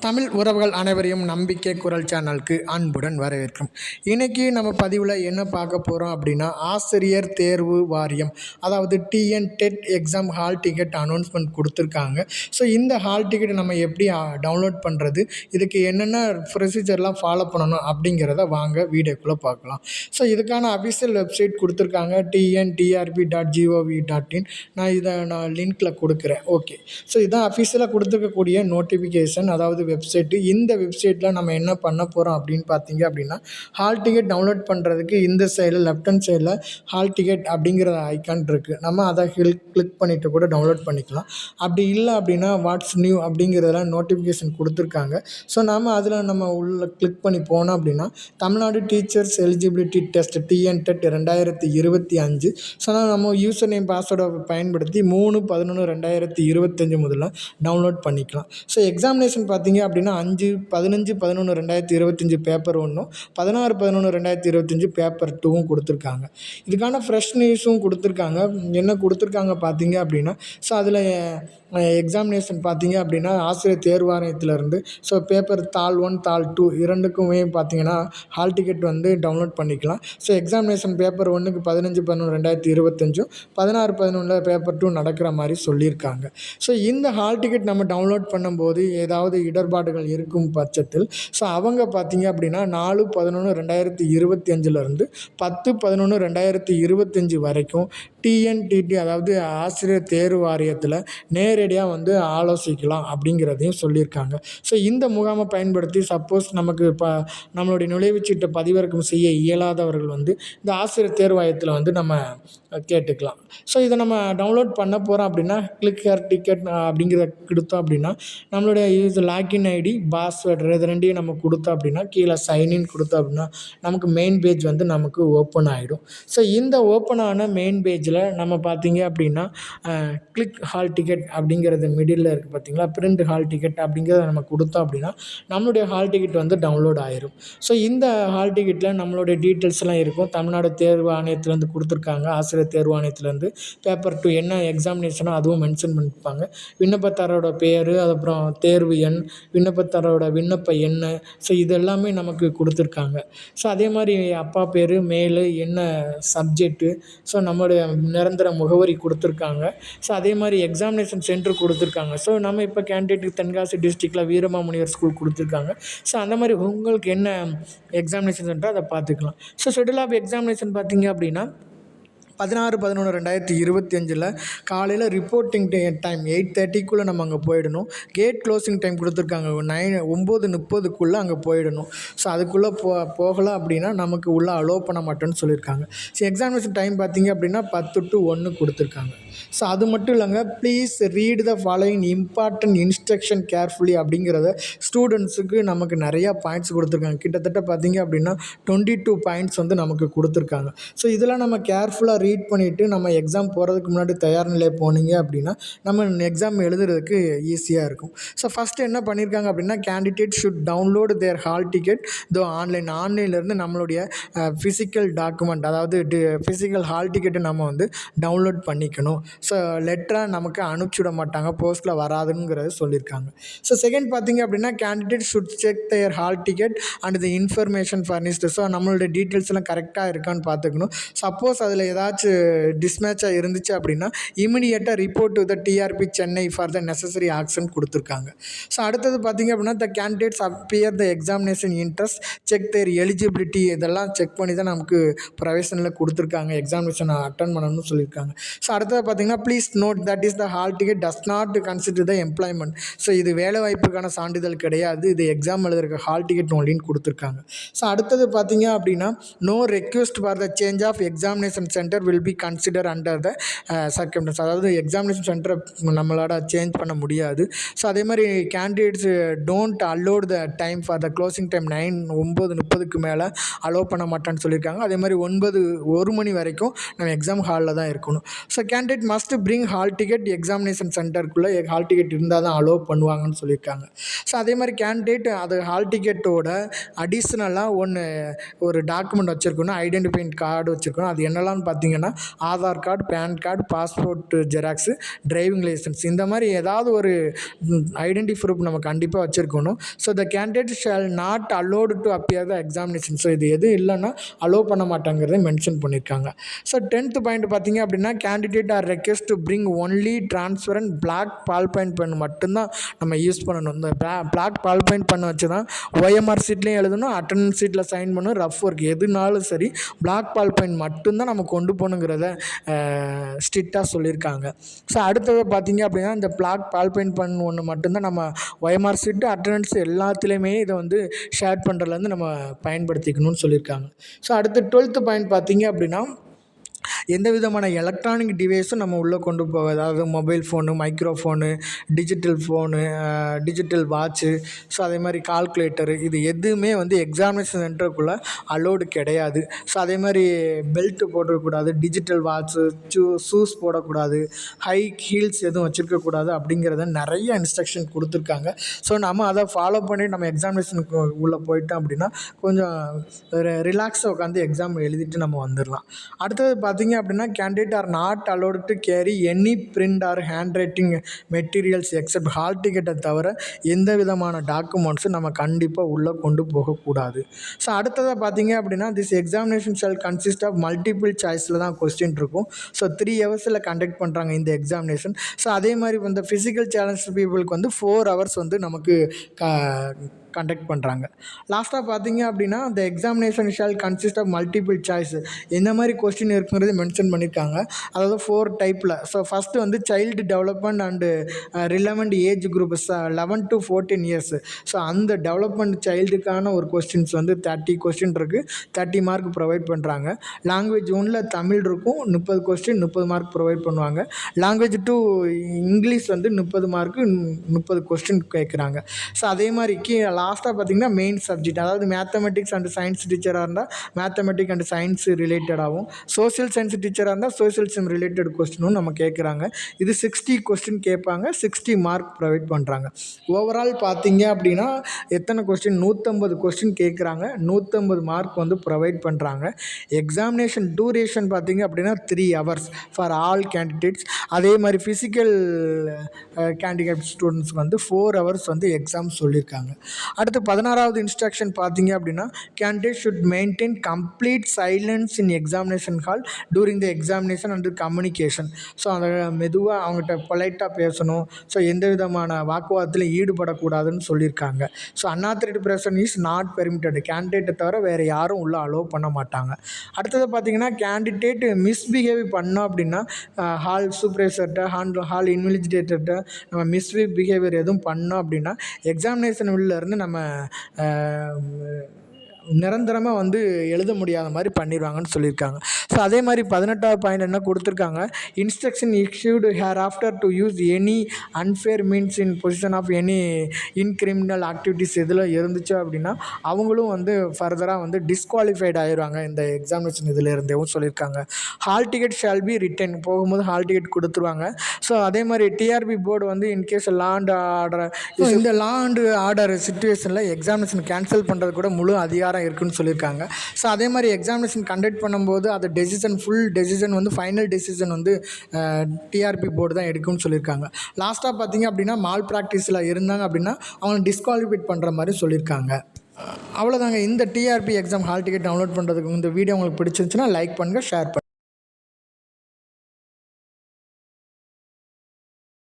தமிழ் உறவுகள் அனைவரையும் நம்பிக்கை குரல் சேனலுக்கு அன்புடன் வரவேற்கும். இன்றைக்கி நம்ம பதிவில் என்ன பார்க்க போகிறோம் அப்படின்னா, ஆசிரியர் தேர்வு வாரியம், அதாவது TET exam hall ticket announcement கொடுத்துருக்காங்க. ஸோ இந்த ஹால் டிக்கெட் நம்ம எப்படி டவுன்லோட் பண்ணுறது, இதுக்கு என்னென்ன ப்ரொசீஜர்லாம் ஃபாலோ பண்ணணும் அப்படிங்கிறத வாங்க வீடியோக்குள்ளே பார்க்கலாம். ஸோ இதுக்கான அஃபிஷியல் வெப்சைட் கொடுத்துருக்காங்க, tntrp.gov.in. நான் லிங்க்கில் கொடுக்குறேன். ஓகே, ஸோ இதான் அஃபிஷியலாக கொடுத்துருக்கக்கூடிய நோட்டிஃபிகேஷன், அதாவது வெப்சைட்டு. இந்த வெப்சைட்டில் நம்ம என்ன பண்ண போகிறோம் அப்படின்னு பார்த்தீங்க அப்படின்னா, ஹால் டிக்கெட் டவுன்லோட் பண்ணுறதுக்கு இந்த சைடில் லெஃப்ட் ஹேண்ட் சைடில் ஹால் டிக்கெட் அப்படிங்கிற ஐக்கான் இருக்குது. நம்ம அதை கிளிக் பண்ணிவிட்டு கூட டவுன்லோட் பண்ணிக்கலாம். அப்படி இல்லை அப்படின்னா வாட்ஸ் நியூ அப்படிங்கிறதெல்லாம் நோட்டிஃபிகேஷன் கொடுத்துருக்காங்க. ஸோ நம்ம உள்ள கிளிக் பண்ணி போனோம் அப்படின்னா, Tamil Nadu teachers eligibility test TET 2025. So நம்ம யூசர் நேம் பாஸ்வேர்டை பயன்படுத்தி 3/11/2025 முதல்ல டவுன்லோட் பண்ணிக்கலாம். ஸோ எக்ஸாமினேஷன் பார்த்தீங்க அப்படின்னா 5/15/11/2025 பேப்பர் 1ம், 16/11/2025 பேப்பர் 2வும் கொடுத்துருக்காங்க. இதுக்கான ஃப்ரெஷ் நியூஸும் கொடுத்துருக்காங்க. என்ன கொடுத்துருக்காங்க பார்த்தீங்க அப்படின்னா, ஸோ அதில் எக்ஸாமினேஷன் பார்த்தீங்க அப்படின்னா ஆசிரியர் தேர்வாணையத்திலேருந்து ஸோ பேப்பர் தாள் 1 தாள் 2 இரண்டுக்குமே பார்த்தீங்கன்னா ஹால் டிக்கெட் டவுன்லோட் பண்ணிக்கலாம். ஸோ எக்ஸாமினேஷன் பேப்பர் 1க்கு 15/11/2025, 16/11 பேப்பர் 2 நடக்கிற மாதிரி சொல்லியிருக்காங்க. ஸோ இந்த ஹால் டிக்கெட் நம்ம டவுன்லோட் பண்ணும்போது ஏதாவது இடர்பாடுகள் இருக்கும் பட்சத்தில் ஸோ அவங்க பார்த்தீங்க அப்படின்னா 4/11/2025 10/11/2025 வரைக்கும் டிஎன்டிடி, அதாவது ஆசிரியர் தேர்வு வாரியத்தில் நேரடியாக ஆலோசிக்கலாம் அப்படிங்கிறதையும் சொல்லியிருக்காங்க. ஸோ இந்த முகாமை பயன்படுத்தி சப்போஸ் நமக்கு நம்மளுடைய நுழைவுச்சீட்டை பதிவிறக்கம் செய்ய இயலாதவர்கள் இந்த ஆசிரியர் தேர்வு வாரியத்தில் நம்ம கேட்டுக்கலாம். ஸோ இதை நம்ம டவுன்லோட் பண்ண போகிறோம் அப்படின்னா கிளிக் ஹேர் டிக்கெட் அப்படிங்கிறத கொடுத்தோம் அப்படின்னா நம்மளுடைய லாகின் ஐடி பாஸ்வேர்டு இது ரெண்டையும் நம்ம கொடுத்தோம் அப்படின்னா கீழே சைன்இன் கொடுத்தோம் அப்படின்னா நமக்கு மெயின் பேஜ் நமக்கு ஓப்பன் ஆகிடும். ஸோ இந்த ஓப்பன் ஆன மெயின் பேஜில் நம்ம பார்த்தீங்க அப்படின்னா கிளிக் ஹால் டிக்கெட் அப்படிங்கிறது மிடில் இருக்குது பார்த்தீங்களா, பிரிண்ட் ஹால் டிக்கெட் அப்படிங்கிறத நம்ம கொடுத்தோம் அப்படின்னா நம்மளுடைய ஹால் டிக்கெட் டவுன்லோட் ஆயிரும். ஸோ இந்த ஹால் டிக்கெட்டில் நம்மளுடைய டீட்டெயில்ஸ்லாம் இருக்கும். தமிழ்நாடு தேர்வு ஆணையத்திலேருந்து கொடுத்துருக்காங்க, ஆசிரியர் தேர்வு ஆணையத்திலேருந்து பேப்பர் 2 என்ன எக்ஸாமினேஷனோ அதுவும் மென்ஷன் பண்ணியிருப்பாங்க. விண்ணப்பத்தாரோட பேர், அதுக்கப்புறம் தேர்வு எண், விண்ணப்பத்தாரோட விண்ணப்ப எண், ஸோ இது எல்லாமே நமக்கு கொடுத்துருக்காங்க. ஸோ அதே மாதிரி அப்பா பேர், மேல், என்ன சப்ஜெக்ட்டு, ஸோ நம்மளுடைய நிரந்தர முகவரி கொடுத்துருக்காங்க. ஸோ அதே மாதிரி எக்ஸாமினேஷன் சென்டர் கொடுத்துருக்காங்க. ஸோ நம்ம இப்போ கேண்டிடேட்டுக்கு தென்காசி டிஸ்ட்ரிக்டில் வீரமாமுனிவர் ஸ்கூல் கொடுத்துருக்காங்க. ஸோ அந்த மாதிரி உங்களுக்கு என்ன எக்ஸாமினேஷன் சென்டர் அதை பார்த்துக்கலாம். ஸோ ஷெட்யூல் ஆஃப் எக்ஸாமினேஷன் பார்த்தீங்க அப்படின்னா 16/11/2025 காலையில் ரிப்போர்ட்டிங் டைம் 8:30க்குள்ளே நம்ம அங்கே போயிடணும். கேட் க்ளோசிங் டைம் கொடுத்துருக்காங்க 9:30க்குள்ளே அங்கே போயிடணும். ஸோ அதுக்குள்ளே போகலை அப்படின்னா நமக்கு உள்ளே அலோவ் பண்ண மாட்டோன்னு சொல்லியிருக்காங்க. ஸோ எக்ஸாமினேஷன் டைம் பார்த்தீங்க அப்படின்னா 10 to 1 கொடுத்துருக்காங்க. ஸோ அது மட்டும் இல்லைங்க, please read the following important instruction carefully அப்படிங்கிறத ஸ்டூடெண்ட்ஸுக்கு நமக்கு நிறையா பாயிண்ட்ஸ் கொடுத்துருக்காங்க. கிட்டத்தட்ட பார்த்தீங்க அப்படின்னா 22 பாயிண்ட்ஸ் நமக்கு கொடுத்துருக்காங்க. ஸோ இதெல்லாம் நம்ம கேர்ஃபுல்லாக ரீட் பண்ணிவிட்டு நம்ம எக்ஸாம் போகிறதுக்கு முன்னாடி தயார் நிலையை போனீங்க அப்படின்னா நம்ம எக்ஸாம் எழுதுறதுக்கு ஈஸியாக இருக்கும். ஸோ ஃபஸ்ட்டு என்ன பண்ணியிருக்காங்க அப்படின்னா, candidate should download their hall ticket ஆன்லைன்லேருந்து நம்மளுடைய ஃபிசிக்கல் டாக்குமெண்ட், அதாவது ஃபிசிக்கல் ஹால் டிக்கெட்டை நம்ம டவுன்லோட் பண்ணிக்கணும். ஸோ லெட்டராக நமக்கு அனுப்பிச்சுட மாட்டாங்க, போஸ்ட்டில் வராதுங்கிறத சொல்லியிருக்காங்க. ஸோ செகண்ட் பார்த்தீங்க அப்படின்னா, candidate should check there hall ticket and the information furnished. So நம்மளுடைய டீட்டெயில்ஸ் எல்லாம் கரெக்டாக இருக்கான்னு பார்த்துக்கணும். சப்போஸ் அதில் ஏதாச்சும் டிஸ்மேட்சாக இருந்துச்சு அப்படின்னா இமிடியேட்டாக report to the TRB Chennai for the necessary action கொடுத்துருக்காங்க. ஸோ அடுத்தது பார்த்தீங்க அப்படின்னா, the candidates appear the examination interest check their eligibility, இதெல்லாம் செக் பண்ணி தான் நமக்கு ப்ரொவிஷனில் கொடுத்துருக்காங்க, எக்ஸாமினேஷன் அட்டன் பண்ணணும்னு சொல்லியிருக்காங்க. ஸோ அடுத்தது பார்த்தீங்கன்னா, please note that is the hall ticket does not consider the employment. So இது வேலை வாய்ப்புக்கான சான்றிதழ் கிடையாது, இது எக்ஸாம் எழுதுறதுக்கு ஹால் டிக்கெட் ஒன்லின்னு கொடுத்துருக்காங்க. ஸோ அடுத்தது பார்த்தீங்க அப்படின்னா, no request for the change of examination center will be consider under the circumstance, அதாவது எக்ஸாமினேஷன் சென்டரை நம்மளோட சேஞ்ச் பண்ண முடியாது. ஸோ அதே மாதிரி candidates don't allot the time for the closing time 9:30க்கு மேலே அலோவ் பண்ண மாட்டான்னு சொல்லியிருக்காங்க. அதே மாதிரி 1 மணி வரைக்கும் நம்ம எக்ஸாம் ஹாலில் தான் இருக்கணும். So candidate must bring hall ticket examination சென்டருக்குள்ளே ஹால் டிக்கெட் இருந்தால் தான் அலோவ் பண்ணுவாங்கன்னு சொல்லியிருக்காங்க. ஸோ அதே மாதிரி கேண்டிடேட் அது ஹால் டிக்கெட்டோட அடிஷ்னலாக ஒரு டாக்குமெண்ட் வச்சுருக்கணும், ஐடென்டிஃபைங் கார்டு வச்சுருக்கணும். அது என்னெல்லாம் பார்த்தீங்க பார்த்தீங்கன்னா Aadhaar card, PAN card, passport xerox, driving licence இந்த மாதிரி ஏதாவது ஒரு ஐடென்டி ப்ரூஃப் நம்ம கண்டிப்பாக வச்சுருக்கணும். So the candidate shall not allowed to appear the examination. So இது எதுவும் இல்லைன்னா அலோவ் பண்ண மாட்டாங்கிறத மென்ஷன் பண்ணியிருக்காங்க. ஸோ 10th பாயிண்ட் பார்த்தீங்க அப்படின்னா candidate are request to bring only transparent black ball point pen மட்டும்தான் நம்ம யூஸ் பண்ணணும். இந்த பிளாக் பால் பாயிண்ட் பென் வச்சு தான் ஓஎம்ஆர் சீட்லேயும் எழுதணும், அட்டண்டன்ஸ் சீட்டில் சைன் பண்ணணும், ரஃப் ஒர்க் எதுனாலும் சரி பிளாக் பால் பாயிண்ட் மட்டும்தான் நம்ம கொண்டு போகணுங்கிறத ஸ்ட்ரிக்டாக சொல்லியிருக்காங்க. ஸோ அடுத்தது பார்த்தீங்க அப்படின்னா இந்த பிளாக் பால் பாயிண்ட் பென் ஒன்று மட்டும்தான் நம்ம ஒய்எம்ஆர் சீட்டு, அட்டண்டன்ஸ் எல்லாத்துலேயுமே இதை வந்து ஷேர் பண்ணுறதுலேருந்து நம்ம பயன்படுத்திக்கணும்னு சொல்லியிருக்காங்க. ஸோ அடுத்து 12th பாயிண்ட் பார்த்தீங்க அப்படின்னா எந்த விதமான எலக்ட்ரானிக் டிவைஸும் நம்ம உள்ளே கொண்டு போக, அதாவது mobile phone, microphone, digital watch, so அதே மாதிரி கால்குலேட்டரு, இது எதுவுமே வந்து எக்ஸாமினேஷன் சென்டருக்குள்ளே அலோடு கிடையாது. ஸோ அதே மாதிரி பெல்ட்டு போட்டுக்கக்கூடாது, டிஜிட்டல் வாட்ச்சு, ஷூஸ் போடக்கூடாது, ஹை ஹீல்ஸ் எதுவும் வச்சுருக்கக்கூடாது அப்படிங்கிறத நிறைய இன்ஸ்ட்ரக்ஷன் கொடுத்துருக்காங்க. ஸோ நம்ம அதை ஃபாலோ பண்ணி நம்ம எக்ஸாமினேஷனுக்கு உள்ளே போயிட்டோம் அப்படின்னா கொஞ்சம் ரிலாக்ஸாக உட்காந்து எக்ஸாம் எழுதிட்டு நம்ம வந்துடலாம். அடுத்தது பார்த்தீங்க அப்படின்னா candidate are not allowed to carry any print or hand writing materials except hall டிக்கெட்டை தவிர எந்த விதமான டாக்குமெண்ட்ஸும் நம்ம கண்டிப்பாக உள்ளே கொண்டு போகக்கூடாது. ஸோ அடுத்ததாக பார்த்தீங்க அப்படின்னா this examination shall consist of multiple சாய்ஸில் தான் கொஸ்டின் இருக்கும். ஸோ 3 ஹவர்ஸில் கண்டக்ட் பண்ணுறாங்க இந்த எக்ஸாமினேஷன். ஸோ அதே மாதிரி இந்த ஃபிசிக்கல் சேலஞ்ச் பீப்புளுக்கு வந்து 4 ஹவர்ஸ் வந்து நமக்கு கண்டக்ட் பண்ணுறாங்க. லாஸ்ட்டாக பார்த்தீங்க அப்படின்னா இந்த examination shall consist of multiple choice எந்த மாதிரி கொஸ்டின் இருக்குங்கிறது மென்ஷன் பண்ணியிருக்காங்க. அதாவது 4 டைப்பில். ஸோ ஃபஸ்ட்டு வந்து child development and relevant age group 11 to 14 years. So அந்த டெவலப்மெண்ட் சைல்டுக்கான ஒரு கொஸ்டின்ஸ் வந்து 30 கொஸ்டின் இருக்குது, 30 மார்க் ப்ரொவைட் பண்ணுறாங்க. லாங்குவேஜ் 1ல் தமிழ் இருக்கும், 30 கொஸ்டின் 30 மார்க் ப்ரொவைட் பண்ணுவாங்க. லாங்குவேஜ் 2 இங்கிலீஷ் வந்து 30 மார்க்கு 30 கொஸ்டின் கேட்குறாங்க. ஸோ அதே மாதிரி லாஸ்ட்டாக பார்த்தீங்கன்னா மெயின் சப்ஜெக்ட், அதாவது மேத்தமெட்டிக்ஸ் அண்ட் சயின்ஸ் டீச்சராக இருந்தால் மேத்தமெட்டிக் அண்ட் சயின்ஸ் ரிலேட்டடாகவும், சோஷியல் சயின்ஸ் டீச்சராக இருந்தால் சோஷியல் சயின்ஸ் ரிலேட்டட் கொஸ்டினும் நம்ம கேட்குறாங்க. இது 60 கொஸ்டின் கேட்பாங்க, 60 மார்க் ப்ரொவைட் பண்ணுறாங்க. ஓவரால் பார்த்தீங்க அப்படின்னா எத்தனை கொஸ்டின் 150 கொஸ்டின் கேட்குறாங்க, 150 மார்க் வந்து ப்ரொவைட் பண்ணுறாங்க. எக்ஸாமினேஷன் டூரேஷன் பார்த்தீங்க அப்படின்னா 3 ஹவர்ஸ் ஃபார் ஆல் கேண்டிடேட்ஸ். அதே மாதிரி ஃபிசிக்கல் கேண்டிடேட் ஸ்டூடெண்ட்ஸ்க்கு வந்து 4 ஹவர்ஸ் வந்து எக்ஸாம் சொல்லியிருக்காங்க. அடுத்து 16வது இன்ஸ்ட்ரக்ஷன் பார்த்தீங்க அப்படின்னா candidate should maintain complete silence in examination hall during the examination and communication. So அதை மெதுவாக அவங்ககிட்ட பொலைட்டாக பேசணும். ஸோ எந்த விதமான வாக்குவாதத்தில் ஈடுபடக்கூடாதுன்னு சொல்லியிருக்காங்க. So unauthorized person is not permitted. கேண்டிடேட்டை தவிர வேறு யாரும் உள்ளே அலோவ் பண்ண மாட்டாங்க. அடுத்தது பார்த்தீங்கன்னா கேண்டிடேட் மிஸ்பிஹேவ் பண்ணோம் அப்படின்னா ஹால் சூப்பர்வைசர்கிட்ட, ஹால் இன்விஜிலேட்டர்கிட்ட நம்ம மிஸ்பிஹேவியர் எதுவும் பண்ணோம் அப்படின்னா எக்ஸாமினேஷன் இருந்து நம்ம நிரந்தரமாக வந்து எழுத முடியாத மாதிரி பண்ணிடுவாங்கன்னு சொல்லியிருக்காங்க. ஸோ அதே மாதிரி 18வது பாயிண்ட் என்ன கொடுத்துருக்காங்க, instruction issued hereafter to use any unfair means in position of any in criminal activities இதில் இருந்துச்சு அப்படின்னா அவங்களும் வந்து ஃபர்தராக வந்து டிஸ்குவாலிஃபைட் ஆகிடுவாங்க இந்த எக்ஸாமினேஷன் இதில் இருந்தேவும் சொல்லியிருக்காங்க. Hall ticket shall be return, போகும்போது ஹால் டிக்கெட் கொடுத்துருவாங்க. ஸோ அதே மாதிரி டிஆர்பி போர்டு வந்து இன்கேஸ் லா அண்ட் ஆர்டர், இந்த லா அண்ட் ஆர்டர் சிச்சுவேஷனில் எக்ஸாமினேஷன் கேன்சல் பண்ணுறது கூட முழு அதிகாரம் இருக்குன்னு சொல்லியிருக்காங்க. ஸோ அதே மாதிரி எக்ஸாமினேஷன் கண்டக்ட் பண்ணும்போது அது ஃபுல் டெசிஷன் வந்து ஃபைனல் டெசிஷன் வந்து டிஆர்பி போர்டு தான் எடுக்கும்னு சொல்லியிருக்காங்க. லாஸ்ட்டாக பார்த்தீங்க அப்படின்னா மால் ப்ராக்டிஸில் இருந்தாங்க அப்படின்னா அவங்களை டிஸ்குவாலிஃபைட் பண்ணுற மாதிரி சொல்லியிருக்காங்க. அவ்வளோதாங்க. இந்த TRP exam hall ticket download பண்ணுறதுக்கு இந்த வீடியோ உங்களுக்கு பிடிச்சிருந்துச்சுன்னா லைக் பண்ணுங்கள், ஷேர் பண்ணுங்கள்.